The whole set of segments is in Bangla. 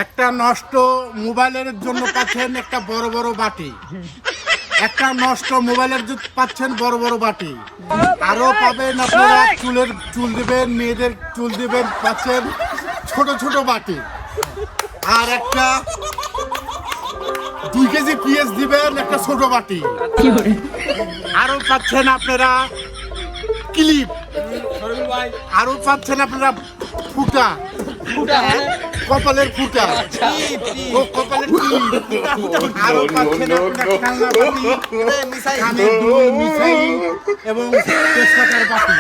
একটা নষ্ট মোবাইলের জন্য পাচ্ছেন একটা বড় বড় বাটি, একটা নষ্ট মোবাইলের জন্য পাচ্ছেন বড় বড় বাটি, আরো পাবেন আপনারা চুল দিবেন, মেয়েদের চুল দিবেন পাচ্ছেন ছোট ছোট বাটি, আর একটা 2 কেজি পিএস দিবেন একটা ছোট বাটি, আরো পাচ্ছেন আপনারা ক্লিপ, আরো পাচ্ছেন আপনারা ফুটা, কপালের ফুটা, ও কপালের ক্লিপ, আরো পাচ্ছেন আপনারা খেলনা বাটি, কানের দুল, মিঠাই এবং তেজপাতার বাটি,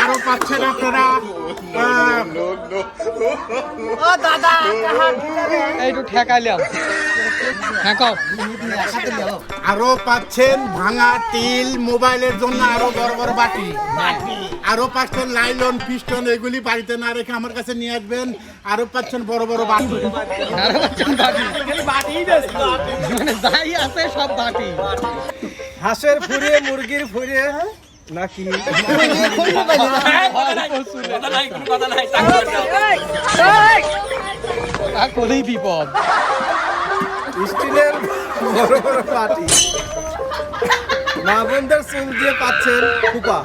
আরো পাচ্ছেন আপনারা ও দাদা এইটু ঠেকাইলাম, ঠেকাও। আরো পাচ্ছেন ভাঙা টিল, মোবাইলের জন্য আরো বড় বড় বাটি, আরো পাচ্ছেন লাইলন পিস্টন, এগুলি বাড়িতে না রেখে আমার কাছে নিয়ে আসবেন, আরো পাচ্ছেন বড় বড় বাটি, মানে যাই আছে সব বাটি। হাঁসের ফুরে মুরগির ফুরে নাকি করেই বিপদ। স্টিলের বড় বড় বাটি, মা বোনদের চুল দিয়ে পাচ্ছেন কুপা,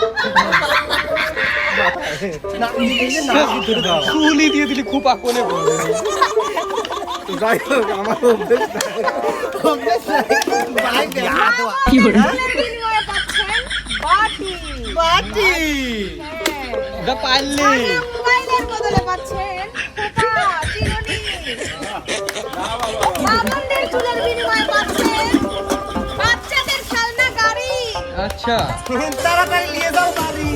চুলি দিয়ে দিলি খুব কোনে পড়বে। যাই হোক আমার অভ্যেস কি করে বাটি যা পারলি মোবাইলের বদলে পাচ্ছেন খোপা, চিরুনি। বামনদের চুলের বিনিময়ে পাচ্ছেন বাচ্চাদের খেলনা গাড়ি। আচ্ছা তাড়াতাড়ি নিয়ে যাও বাড়ি।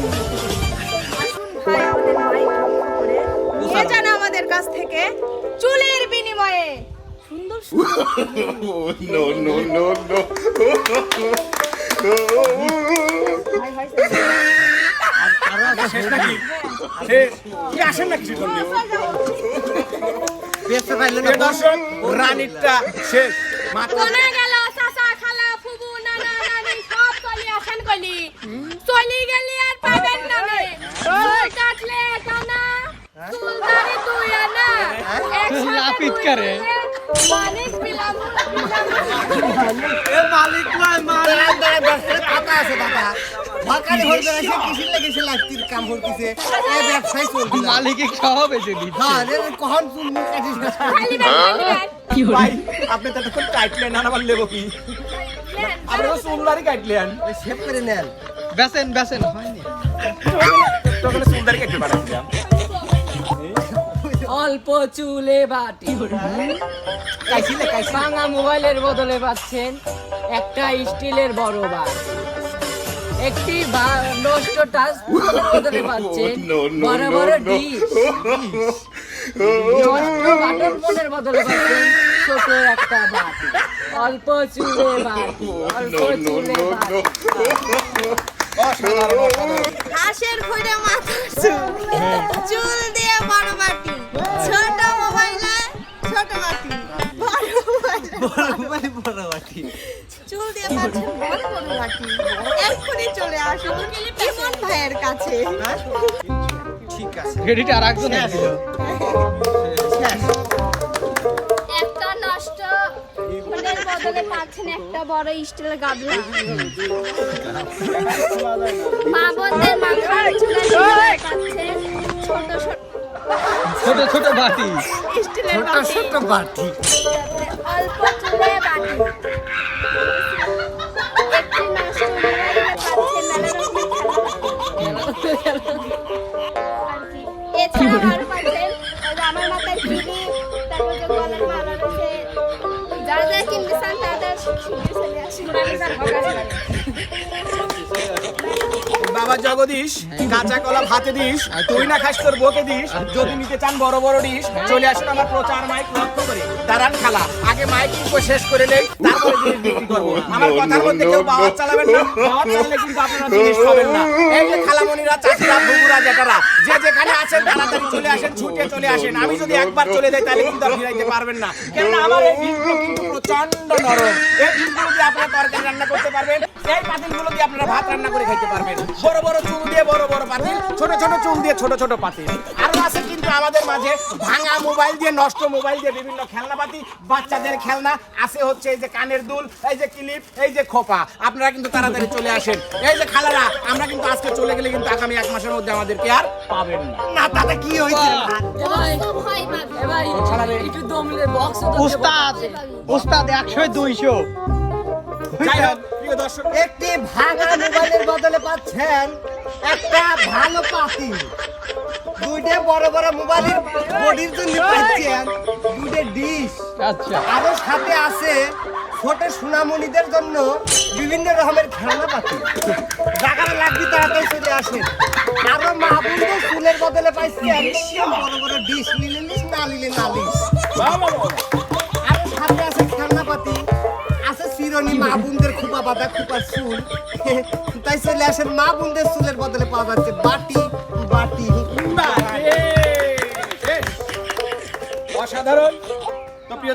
আসুন ভাই, আমাদের মাইক লক্ষ্য করে নিয়ে যান আমাদের কাছ থেকে চুলের বিনিময়ে সুন্দর সুন্দর ভাই ভাই দর্শক রানীরটা শেষ। কোনে গেল চাচা খালা ফুবু নানা নানি সব চলি আসেন কলি চলি গেলি আর পাবেন না রে চুল কাটলে কানা চুল দাড়ি তুই আনা লাপিত করে অনেক বিলাম এর মালিক নয়, কথা আছে দাদা সরকারি হয়ে গেছে, কিসির লেগেছে লাইতির কাম হইতেছে, এই ব্যবসায় চলবে না। মালিক সহ বেঁচে দিচ্ছে। হ্যাঁ রে, কখন চুল মুখ কাটিস না? খালি ব্যাগ কি করে ভাই আপনি তো তখন কাটলেন না, আবার লেবো কি? আপনি তো চুলদারি কাটলেন, শেভ করে নেন। বেসেন বেসেন হয়নি। তখন চুলদারি কাটতে পারছিলাম। অল্প চুলে বাটি কাইছিলে কাইছিলে ভাঙা মোবাইলের বদলে পাচ্ছেন একটা স্টিলের বড় বার, একটি নষ্ট টাচ বদলে পাচ্ছেন বড় বড় ডিশ, নষ্ট বাটন ফোনের বদলে পাচ্ছেন ছোট একটা বাটি। অল্প চুলে বাটি, অল্প চুলে বাটি। হাঁসের খুঁড়ে মাথার চুল চুল দিয়ে বড় বাটি, ছোট মোবাইলে ছোট বাটি, বড় মোবাইলে বড় বাটি। চুল দিয়ে পাচ্ছেন বড় বড় বাটি। এক্ষুনি চলে আসুন ইমন ভাইয়ের কাছে। ঠিক আছে, ক্রেডিট আর একজন দিল। একটা নষ্ট ফোনের বদলে পাচ্ছেন একটা বড় স্টিলের গামলা। মা বোনদের মাথার চুলের বিনিময়ে পাচ্ছেন ছোট ছোট ছোট বাটি, স্টিলের ছোট বাটি, ছোট বাটি। অল্প চুলে বাটি। একটি নষ্ট মোবাইলে পাচ্ছেন নানা রকমের খেলনা। আর কি এছাড়া আরো পাচ্ছেন ওই যে আমার মাথায় ক্লিপ, তারপর যে গলার মালা রয়েছে, যারা যারা কিনতে চান তাদের শিখে চলে আসুন। বাবা জগদীশ কাঁচা কলা ভাতে দিস, তুই না খাস তোর বকে দিস। যদি নিতে চান বড় বড় ডিশ, চলে আসুন আমার প্রচার মাইক লক্ষ্য করে। দাঁড়ান খালা, আগে মাইকিং করে শেষ করে নেই, তারপরে জিনিস বিক্রি করবো। আমার কথার মধ্যে কেউ বাওয়াজ চালাবেন না, বাওয়াজ চালালে কিন্তু আপনারা জিনিস পাবেন না। এই যে খালামণিরা, চাচিরা, বুবুরা, জেঠারা, যে যেখানে আছেন তাড়াতাড়ি চলে আসেন, ছুটে চলে আসেন। আমি যদি একবার চলে যাই তাহলে কিন্তু আর ফিরাইতে পারবেন না, কেননা আমার এই ডিশগুলো কিন্তু প্রচন্ড নরম। এই ডিশগুলো দিয়ে আপনার তরকারি রান্না করতে পারবেন। এই পাতিলগুলো দিয়ে আপনারা ভাত রান্না করে খেতে পারবেন। বড় বড় চুল দিয়ে বড় বড় পাতিল, ছোট ছোট চুল দিয়ে ছোট ছোট পাতিল। আরো আছে কিন্তু আমাদের মাঝে ভাঙা মোবাইল দিয়ে, নষ্ট মোবাইল দিয়ে বিভিন্ন খেলনাপাতি, বাচ্চাদের খেলনা আছে হচ্ছে এই যে কানের দুল, এই যে ক্লিপ, এই যে খোপা। আপনারা কিন্তু তাড়াতাড়ি চলে আসেন। এই যে খালারা, আমরা কিন্তু আজকে চলে গেলে কিন্তু আগামী 1 মাসের মধ্যে আমাদেরকে আর পাবেন না। না দাদা কি হয়েছে এ ভাই, ভয় পাবে এ ভাই, একটু দমলে বক্স উস্তাদ উস্তাদ 100-200 যাই হোক প্রিয় দর্শক, একটি ভাঙা মোবাইলের বদলে পাচ্ছেন একটা ভালো পাতি, দুইটা বড় বড় মোবাইলের বডির জন্য পাচ্ছেন দুইটা ডিশ, আচ্ছা আরো সাথে আছে ছোট সোনামণিদের জন্য বিভিন্ন রকমের খেলনা পাতি। জায়গাটা লাগবে তাড়াতাড়ি চলে আসেন। আরো মাহবুবের চুলের বদলে পাইছেন বড় বড় ডিশ, নিলে নিস না নিলে না নিস। আরো সাথে আছে খেলনা পাতি, আছে চিরনি মা বোনদের খুপা বাঁধা খুপার চুল। তাই চলে আসেন, মা বোনদের চুলের বদলে পাওয়া যাচ্ছে বাটি বাটি। অসাধারণ